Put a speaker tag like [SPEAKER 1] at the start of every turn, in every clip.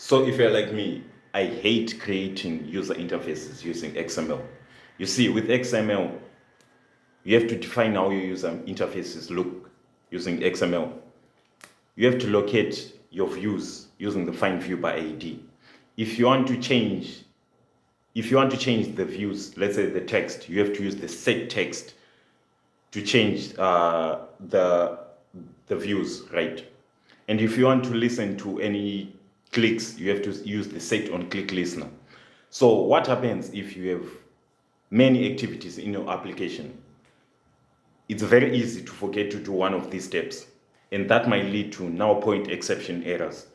[SPEAKER 1] So if you're like me, I hate creating user interfaces using XML. You see, with XML, you have to define how your user interfaces look using XML. You have to locate your views using the find view by ID. If you want to change the views, let's say the text, you have to use the set text to change the views, right? And if you want to listen to any clicks, you have to use the set on click listener. So what happens if you have many activities in your application? It's very easy to forget to do one of these steps, and that might lead to null point exception errors.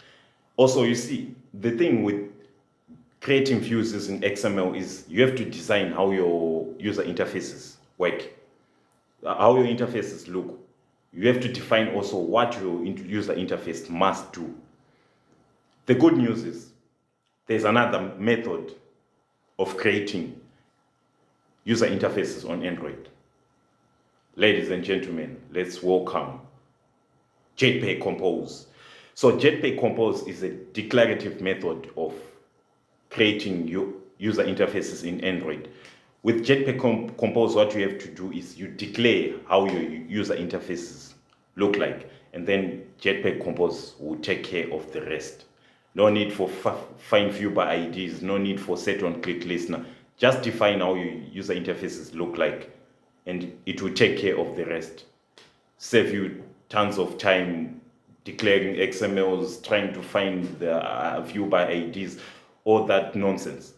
[SPEAKER 1] Also, you see, the thing with creating views using XML is you have to design how your user interfaces work, how your interfaces look. You have to define also what your user interface must do. The good news is there's another method of creating user interfaces on Android. Ladies and gentlemen, let's welcome Jetpack Compose. So Jetpack Compose is a declarative method of creating user interfaces in Android. With Jetpack Compose, what you have to do is you declare how your user interfaces look like, and then Jetpack Compose will take care of the rest. No need for find view by IDs, no need for set on click listener. Just define how your user interfaces look like, and it will take care of the rest. Save you tons of time declaring XMLs, trying to find the view by IDs, all that nonsense.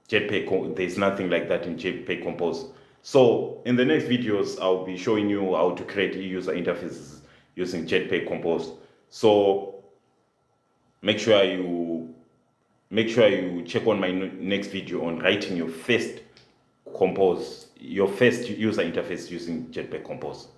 [SPEAKER 1] There's nothing like that in Jetpack Compose. So in the next videos, I'll be showing you how to create user interfaces using Jetpack Compose. So make sure you check on my next video on writing your first user interface using Jetpack Compose.